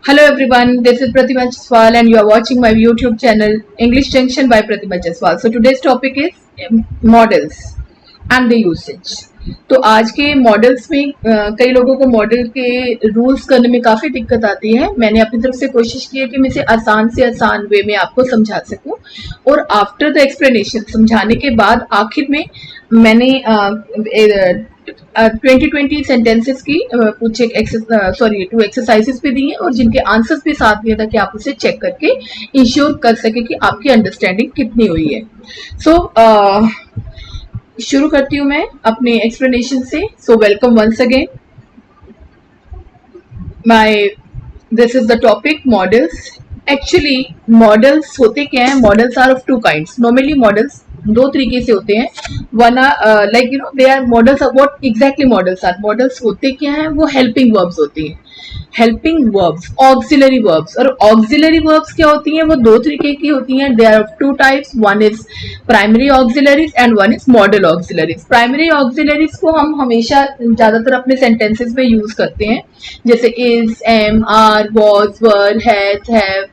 Hello everyone, this is Pratima Jaswal and you are watching my YouTube channel English Junction by Pratima Jaswal. So today's topic is models and the usage. तो आज के models में कई लोगों को model के rules करने में काफ़ी दिक्कत आती है. मैंने अपनी तरफ से कोशिश की है कि मैं इसे आसान से आसान वे में आपको समझा सकूं और आफ्टर द एक्सप्लेनेशन समझाने के बाद आखिर में मैंने 20 सेंटेंसेस की कुछ टू एक्सरसाइजेस भी दी हैं और जिनके आंसर्स भी साथ दिया था कि आप उसे चेक करके इंश्योर कर सके कि आपकी अंडरस्टैंडिंग कितनी हुई है. शुरू करती हूँ मैं अपने एक्सप्लेनेशन से. So welcome once again. This is the topic modals. Actually modals होते क्या है? Modals are of two kinds. Normally modals दो तरीके से होते हैं. One are like they are modals. What exactly modals are? Modals होते क्या हैं? वो हेल्पिंग वर्ब्स होती हैं. Helping verbs, auxiliary verbs. और ऑक्सिलरी वर्ब्स क्या होती हैं? वो दो तरीके की होती हैं. They are of two types. One is primary auxiliaries and one is model auxiliaries. Primary auxiliaries को हम हमेशा ज्यादातर अपने सेंटेंसेस में यूज करते हैं, जैसे is, am, are, was, were, has, have.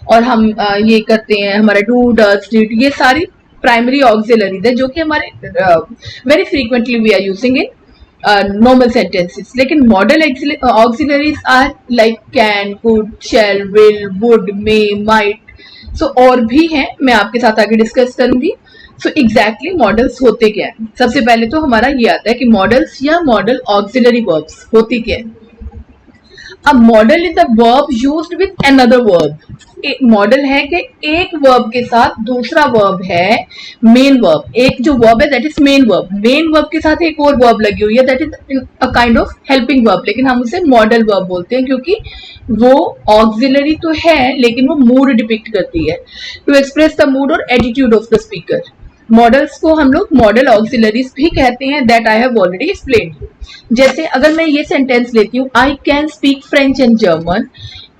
और हम ये करते हैं हमारा डू, डज, डिड. ये सारी प्राइमरी ऑक्सिलरीज है जो कि हमारे very frequently we are using in normal sentences. लेकिन modal auxiliaries are like can, could, shall, will, would, may, might. So और भी हैं, मैं आपके साथ आगे डिस्कस करूंगी. सो एग्जैक्टली मॉडल्स होते क्या है? सबसे पहले तो हमारा ये आता है कि मॉडल्स या मॉडल ऑक्सिलरी वर्ब्स होती क्या है. अब model is the verb used with another verb. Model है कि एक वर्ब के साथ दूसरा वर्ब है मेन वर्ब. एक जो वर्ब है that is main verb. Main verb के साथ एक और वर्ब लगी हुई है that is a kind of helping verb, लेकिन हम उसे मॉडल वर्ब बोलते हैं क्योंकि वो ऑक्सिलरी तो है लेकिन वो मूड डिपिक्ट करती है, टू एक्सप्रेस द मूड और attitude of the speaker. Models को हम लोग मॉडल ऑक्सिलरीज भी कहते हैं. That I have already explained. जैसे अगर मैं ये सेंटेंस लेती हूँ, I can speak French and German.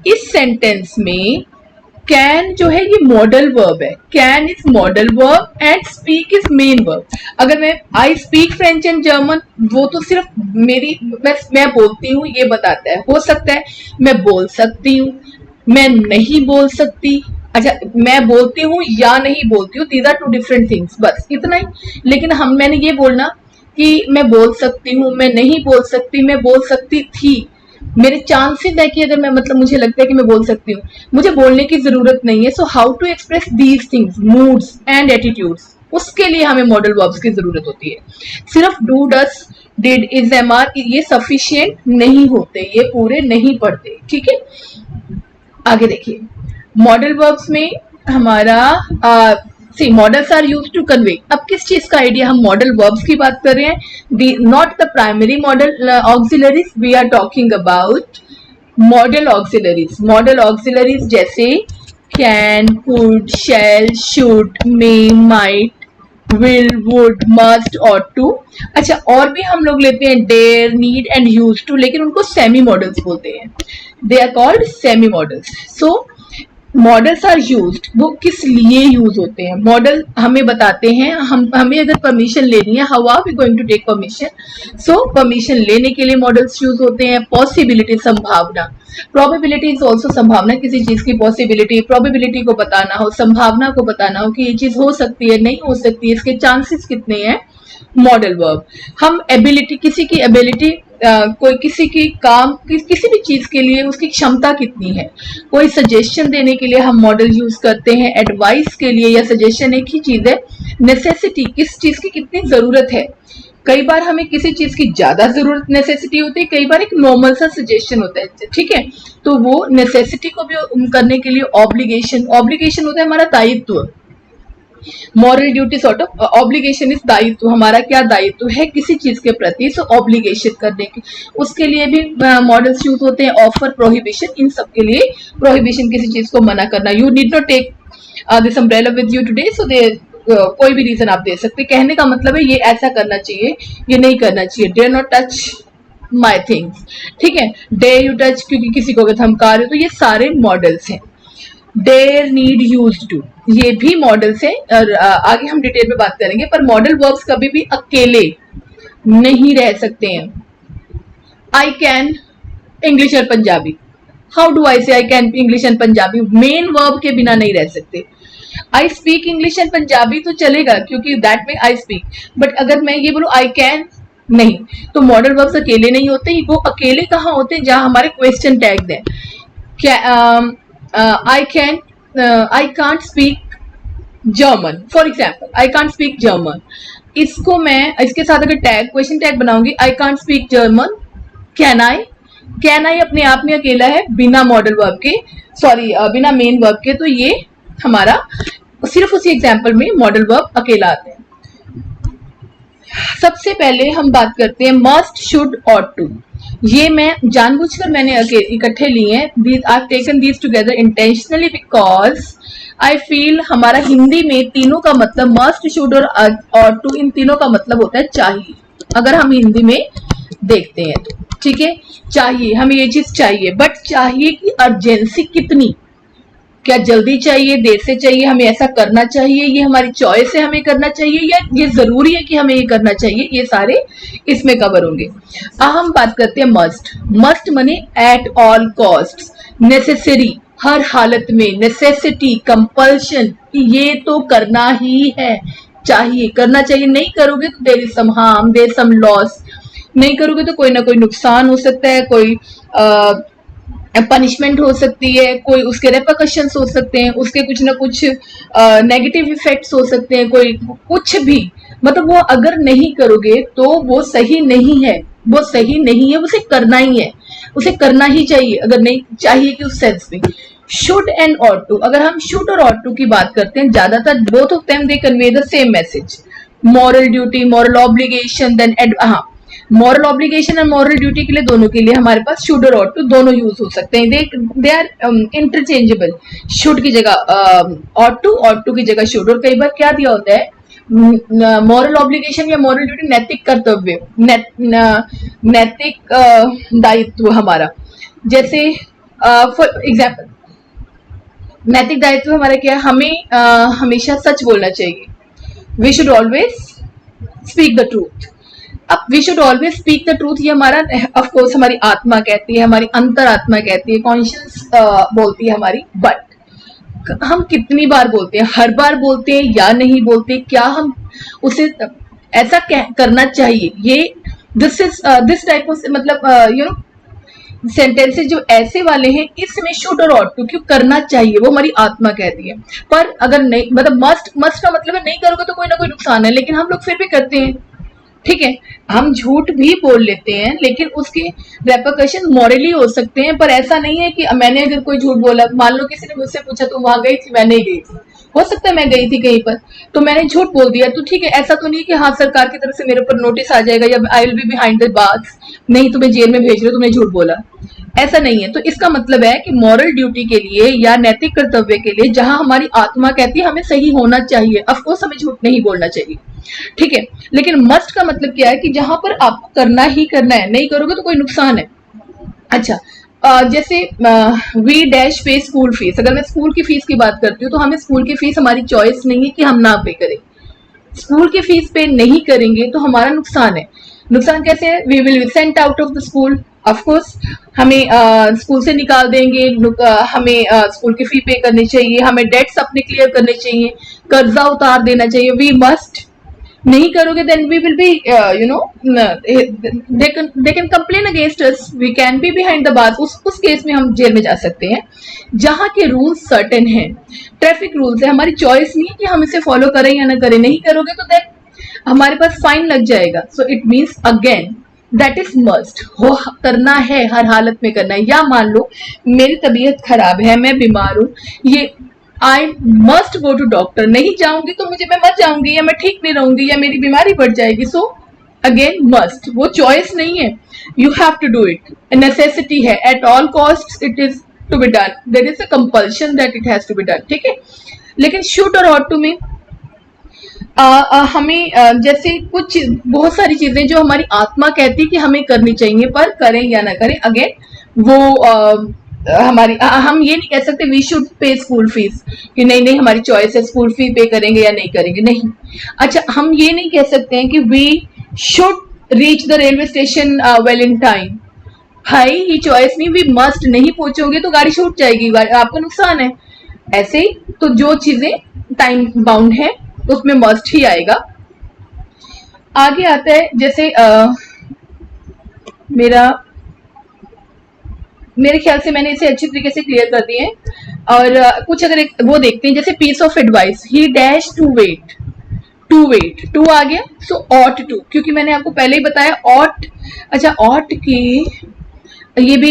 इस सेंटेंस में कैन जो है ये मॉडल वर्ब है. Can is modal verb and speak is main verb. अगर मैं I speak French and German, वो तो सिर्फ मेरी मैं बोलती हूँ ये बताता है. हो सकता है मैं बोल सकती हूँ, मैं नहीं बोल सकती. अच्छा, मैं बोलती हूँ या नहीं बोलती हूँ, these are two different things. बस इतना ही. लेकिन मैंने ये बोलना कि मैं बोल सकती हूँ, मैं नहीं बोल सकती, मैं बोल सकती थी. मेरे चांसेस है कि अगर मैं मुझे लगता है कि मैं बोल सकती हूँ, मुझे बोलने की जरूरत नहीं है. So how to express these things, moods and attitudes, उसके लिए हमें मॉडल वर्ब्स की जरूरत होती है. सिर्फ do, does, did, is, am, are ये सफिशिएंट नहीं होते, ये पूरे नहीं पड़ते. ठीक है, आगे देखिए. मॉडल वर्ब्स में हमारा modals are use to convey. अब किस चीज का आइडिया? हम मॉडल वर्ब्स की बात कर रहे हैं, not the primary modal auxiliaries. We are talking about modal auxiliaries. Modal auxiliaries जैसे can, could, shall, should, may, might, will, would, must, ought to. अच्छा, और भी हम लोग लेते हैं dare, need and used to, लेकिन उनको सेमी मॉडल्स बोलते हैं. They are called semi modals. So modals are used. वो किस लिए यूज होते हैं? मॉडल हमें बताते हैं, हमें अगर परमिशन लेनी है, how are we going to take permission. So permission लेने के लिए मॉडल्स यूज होते हैं. पॉसिबिलिटी, संभावना. प्रोबेबिलिटी इज ऑल्सो संभावना, किसी चीज की पॉसिबिलिटी. प्रोबेबिलिटी को बताना हो, संभावना को बताना हो कि ये चीज हो सकती है, नहीं हो सकती है, इसके चांसेस कितने हैं. Modal verb. हम एबिलिटी, किसी की एबिलिटी, कोई किसी की काम किसी भी चीज के लिए उसकी क्षमता कितनी है. कोई सजेशन देने के लिए हम मॉडल यूज करते हैं. एडवाइस के लिए या सजेशन एक ही चीज है. नेसेसिटी, किस चीज की कितनी जरूरत है. कई बार हमें किसी चीज की ज्यादा जरूरत नेसेसिटी होती है, कई बार एक नॉर्मल सा सजेशन होता है. ठीक है, तो वो नेसेसिटी को भी करने के लिए ऑब्लिगेशन होता है हमारा दायित्व. Moral duty sort of obligation is दायित्व. हमारा क्या दायित्व है किसी चीज के प्रति, सो ऑब्लिगेशन करने की. उसके लिए भी मॉडल्स यूज होते हैं. ऑफर, प्रोहिबिशन, इन सब के लिए. प्रोहिबिशन, किसी चीज को मना करना. You need not take this umbrella with you today. So दे कोई भी रीजन आप दे सकते. कहने का मतलब है ये ऐसा करना चाहिए, ये नहीं करना चाहिए. Dare not touch my things. ठीक है, डे यू टच, क्योंकि किसी को अगर धमका रहे हो. तो ये सारे मॉडल्स हैं. डेयर, नीड, यूज टू, ये भी मॉडल्स हैं और आगे हम डिटेल में बात करेंगे. पर मॉडल वर्ब्स कभी भी अकेले नहीं रह सकते हैं. आई कैन इंग्लिश और पंजाबी. हाउ डू आई से I can English and Punjabi, main verb के बिना नहीं रह सकते। I speak English and Punjabi तो चलेगा क्योंकि दैट में आई स्पीक, बट अगर मैं ये बोलूं आई कैन, नहीं। तो मॉडल वर्ब्स अकेले नहीं होते, वो अकेले कहाँ होते हैं, जहां हमारे क्वेश्चन टैग है। क्या I can, I can't speak German, for example I can't speak German, इसको मैं इसके साथ अगर टैग क्वेश्चन टैग बनाऊंगी, I can't speak German, can I, can I अपने आप में अकेला है बिना मॉडल वर्ब के, सॉरी बिना मेन वर्ब के, तो ये हमारा सिर्फ उसी एग्जाम्पल में मॉडल वर्ब अकेला आते हैं। सबसे पहले हम बात करते हैं मस्ट, शुड, ऑट टू। ये मैं जानबूझकर मैंने इकट्ठे लिए हैं, I have taken these together intentionally because I feel हमारा हिंदी में तीनों का मतलब मस्ट, शुड और ऑट टू, इन तीनों का मतलब होता है चाहिए। अगर हम हिंदी में देखते हैं तो ठीक है, चाहिए, हमें ये चीज चाहिए, बट चाहिए की अर्जेंसी कितनी, क्या जल्दी चाहिए, देर से चाहिए, हमें ऐसा करना चाहिए, ये हमारी चॉइस है हमें करना चाहिए, या ये जरूरी है कि हमें ये करना चाहिए, ये सारे इसमें कवर होंगे। अब हम बात करते हैं मस्ट। मस्ट मने एट ऑल कॉस्ट, नेसेसरी, हर हालत में, नेसेसिटी, कंपल्शन, ये तो करना ही है, चाहिए, करना चाहिए, नहीं करोगे तो there is some harm, there is some loss, नहीं करोगे तो कोई ना कोई नुकसान हो सकता है, कोई पनिशमेंट हो सकती है, कोई उसके रेपरकशंस हो सकते हैं, उसके कुछ ना कुछ नेगेटिव इफेक्ट्स हो सकते हैं, कोई कुछ भी, मतलब वो अगर नहीं करोगे तो वो सही नहीं है, वो सही नहीं है, उसे करना ही है, उसे करना ही चाहिए, अगर नहीं चाहिए कि उस सेंस में। शुड एंड ऑट टू, अगर हम शुड और ऑट टू की बात करते हैं, ज्यादातर both of them they convey the same message, moral duty, moral obligation, then हाँ, मॉरल ऑब्लिगेशन और मॉरल ड्यूटी के लिए, दोनों के लिए हमारे पास शुड और ऑट टू दोनों यूज हो सकते हैं, दे आर इंटरचेंजेबल। शुड की जगह ऑट टू की जगह शुड, और कई बार क्या दिया होता है, मॉरल ऑब्लिगेशन या मॉरल ड्यूटी, नैतिक कर्तव्य, नैतिक दायित्व हमारा, जैसे फॉर एग्जाम्पल नैतिक दायित्व हमारा क्या है, हमें हमेशा सच बोलना चाहिए, we should always speak the truth. अब we should always speak the truth, ये हमारा ऑफकोर्स हमारी आत्मा कहती है, हमारी अंतरात्मा कहती है, कॉन्शियस बोलती है हमारी, बट हम कितनी बार बोलते हैं, हर बार बोलते हैं या नहीं बोलते, क्या हम उसे ऐसा करना चाहिए, ये दिस टाइप ऑफ मतलब यू नो सेंटेंसेस जो ऐसे वाले हैं, इसमें शुड और ऑट टू क्यों करना चाहिए, वो हमारी आत्मा कहती है। पर अगर नहीं, मतलब मस्ट का मतलब है नहीं करोगे तो कोई ना कोई नुकसान है, लेकिन हम लोग फिर भी करते हैं, ठीक है, हम झूठ भी बोल लेते हैं, लेकिन उसके रेपरकशन मॉरली हो सकते हैं, पर ऐसा नहीं है कि मैंने अगर कोई झूठ बोला, मान लो किसी ने मुझसे पूछा तुम वहां गई थी, मैं नहीं गई थी, हो सकता है मैं गई थी कहीं पर, तो मैंने झूठ बोल दिया, तो ठीक है, ऐसा तो नहीं कि हाँ सरकार की तरफ से मेरे ऊपर नोटिस आ जाएगा या I will be behind the bars, नहीं तुम्हें जेल में भेज रहे हो, तुमने झूठ बोला, ऐसा नहीं है। तो इसका मतलब है कि मॉरल ड्यूटी के लिए या नैतिक कर्तव्य के लिए, जहां हमारी आत्मा कहती है हमें सही होना चाहिए, ऑफकोर्स हमें झूठ नहीं बोलना चाहिए, ठीक है, लेकिन मस्ट का मतलब क्या है कि जहां पर आपको करना ही करना है, नहीं करोगे तो कोई नुकसान है। अच्छा, जैसे वी डैश पे स्कूल फीस, अगर मैं स्कूल की फीस की बात करती हूँ तो हमें स्कूल की फीस, हमारी चॉइस नहीं है कि हम ना पे करें, स्कूल की फीस पे नहीं करेंगे तो हमारा नुकसान है। नुकसान कैसे है, we will be sent out of the school, of course हमें स्कूल से निकाल देंगे, हमें स्कूल की फी पे करनी चाहिए, हमें डेट्स अपने क्लियर करने चाहिए, कर्जा उतार देना चाहिए, वी मस्ट, नहीं करोगे then we will be you know they can complain against us, we can be behind the bars, उस केस में हम जेल में जा सकते हैं। जहां के रूल्स सर्टेन हैं, ट्रैफिक रूल्स है, हमारी चॉइस नहीं है कि हम इसे फॉलो करें या ना करें, नहीं करोगे तो देन हमारे पास फाइन लग जाएगा, so it means again that is must, हो करना है, हर हालत में करना है। या मान लो मेरी तबीयत खराब है, मैं बीमार हूं, ये I must go to doctor, नहीं जाऊंगी तो मैं मर जाऊंगी या मैं ठीक नहीं रहूंगी या मेरी बीमारी बढ़ जाएगी, सो अगेन मस्ट, वो चॉइस नहीं है, you have to do it, necessity है, at all cost it is to be done, there is a compulsion that it has to be done, ठीक है। लेकिन शुड और ऑट टू में हमें जैसे कुछ बहुत सारी चीजें जो हमारी आत्मा कहती है कि हमें करनी चाहिए, पर करें या ना करें, अगेन वो हमारी हम ये नहीं कह सकते we should pay school fees कि नहीं हमारी चॉइस है, स्कूल फी पे करेंगे या नहीं करेंगे, नहीं। अच्छा, हम ये नहीं कह सकते हैं कि we should reach the railway station well in time, भाई ये चॉइस नहीं, वी मस्ट, नहीं पहुंचोगे तो गाड़ी छूट जाएगी, आपका नुकसान है। ऐसे ही तो जो चीजें टाइम बाउंड है उसमें मस्ट ही आएगा। आगे आता है जैसे मेरे ख्याल से मैंने इसे अच्छी तरीके से क्लियर कर दिए हैं। और कुछ अगर वो देखते हैं जैसे piece of advice, he dash to wait, to आ गया, सो ऑट टू, क्योंकि मैंने आपको पहले ही बताया ऑट। अच्छा, ऑट की ये भी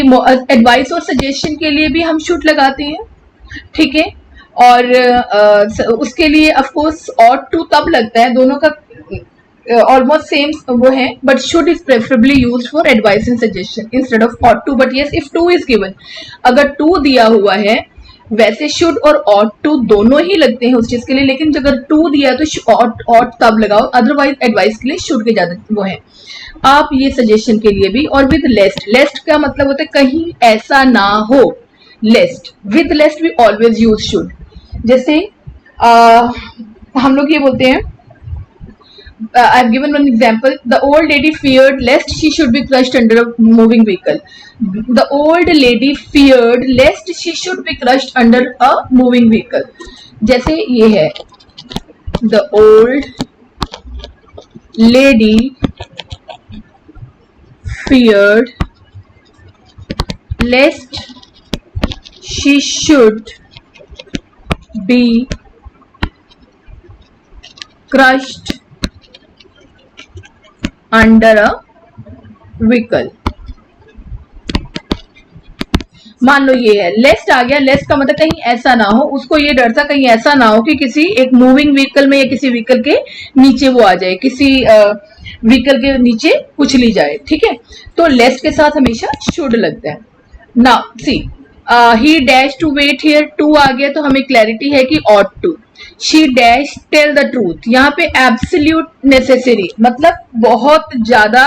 एडवाइस और सजेशन के लिए भी हम शुड लगाते हैं, ठीक है। और उसके लिए ऑफ कोर्स ऑट टू तब लगता है, दोनों का ऑलमोस्ट सेम वो है, but should is preferably used for advice and suggestion instead of ought to. But yes, if to is given, अगर टू दिया हुआ है, वैसे शुड और ऑट टू दोनों ही लगते हैं उस चीज के लिए, लेकिन अगर टू दिया तो ऑट तब लगाओ, अदरवाइज एडवाइस के लिए शुड के ज्यादा वो है। आप ये सजेशन के लिए भी, और विद लेस्ट, लेस्ट का मतलब होता है कहीं ऐसा ना हो, lest, with lest we always use should. जैसे हम लोग ये बोलते हैं, I've given one example. The old lady feared lest she should be crushed under a moving vehicle. The old lady feared lest she should be crushed under a moving vehicle. जैसे ये है, the old lady feared lest she should be crushed under a vehicle. मान लो ये है, लेस्ट आ गया, लेस्ट का मतलब कहीं ऐसा ना हो, उसको ये डर था कहीं ऐसा ना हो कि किसी एक मूविंग व्हीकल में या किसी व्हीकल के नीचे वो आ जाए, किसी व्हीकल के नीचे कुचली जाए, ठीक है। तो लेस्ट के साथ हमेशा शुड लगता है। Now see, he dash to wait here, to आ गया तो हमें क्लैरिटी है कि ought to. She dash tell the truth, यहाँ पे एब्सोल्यूट नेसेसरी, मतलब बहुत ज्यादा,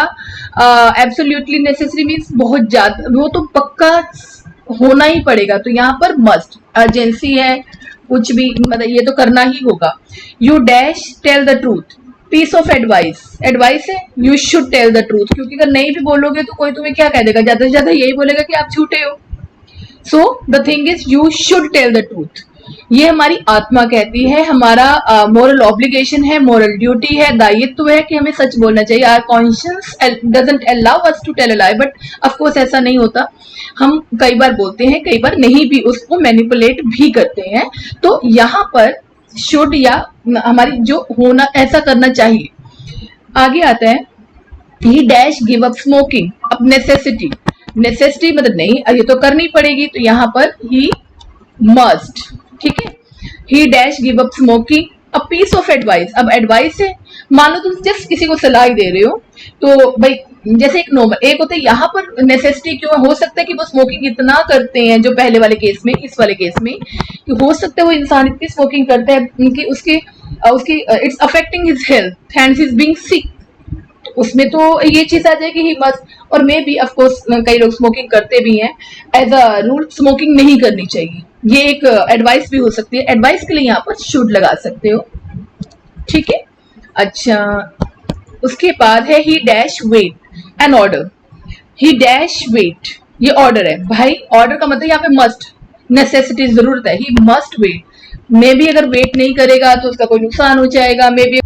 एब्सोल्यूटली नेसेसरी मीन्स बहुत ज्यादा, वो तो पक्का होना ही पड़ेगा, तो यहाँ पर मस्ट, अर्जेंसी है, कुछ भी मतलब ये तो करना ही होगा। You dash tell the truth, piece of advice, advice है, you should tell the truth, क्योंकि अगर नहीं भी बोलोगे तो कोई तुम्हें क्या कह देगा, ज्यादा से ज्यादा यही बोलेगा कि आप झूठे हो। So the thing is you should tell the truth, ये हमारी आत्मा कहती है, हमारा मोरल ऑब्लिगेशन है, मोरल ड्यूटी है, दायित्व है कि हमें सच बोलना चाहिए। Our conscience doesn't allow us to tell a lie, but of course ऐसा नहीं होता, हम कई बार बोलते हैं, कई बार नहीं भी, उसको मैनिपुलेट भी करते हैं। तो यहाँ पर शुड या हमारी जो होना, ऐसा करना चाहिए। आगे आता है, he dash give up smoking, अब नेसेसिटी, नेसेसिटी मतलब नहीं, ये तो करनी पड़ेगी, तो यहाँ पर ही मस्ट, ठीक है। He dash give up smoking, a piece of advice, अब एडवाइस है, मान लो तुम जस्ट किसी को सलाह दे रहे हो, तो भाई जैसे एक नॉर्मल, एक होता है यहाँ पर नेसेसिटी क्यों है, हो सकता है कि वो स्मोकिंग इतना करते हैं, जो पहले वाले केस में, इस वाले केस में, कि हो सकता है वो इंसान इतनी स्मोकिंग करता है कि उसकी it's affecting his health and he is being sick, उसमें तो ये चीज आ जाएगी ही मस्ट। और मे बी ऑफ कोर्स कई लोग स्मोकिंग करते भी हैं, एज अ रूल स्मोकिंग नहीं करनी चाहिए, ये एक एडवाइस भी हो सकती है, एडवाइस के लिए यहाँ पर शुड लगा सकते हो, ठीक है। अच्छा, उसके बाद है he dash wait an order, he dash wait, ये ऑर्डर है भाई, ऑर्डर का मतलब यहाँ पे मस्ट, नेसेसिटी, जरूरत है, he must wait, maybe अगर वेट नहीं करेगा तो उसका कोई नुकसान हो जाएगा, maybe.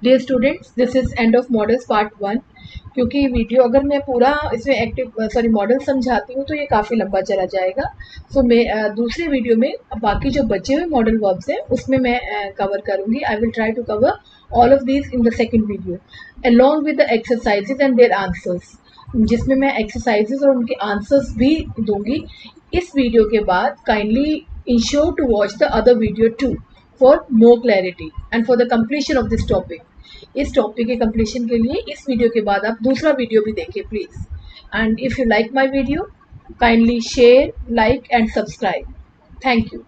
Dear students, this is end of modals part 1। क्योंकि वीडियो अगर मैं पूरा इसमें एक्टिव मॉडल समझाती हूँ तो ये काफ़ी लंबा चला जाएगा, सो मैं दूसरे वीडियो में बाकी जो बचे हुए मॉडल वर्ब्स हैं उसमें मैं कवर करूँगी। I will try to cover all of these in the second video along with the exercises and their answers, जिसमें मैं एक्सरसाइजेज और उनके आंसर्स भी दूंगी। इस वीडियो के बाद kindly ensure to watch the other video two for more clarity and for the completion of this topic. इस टॉपिक के कंप्लीशन के लिए इस वीडियो के बाद आप दूसरा वीडियो भी देखिए please. And if you like my video, kindly share, like and subscribe. Thank you.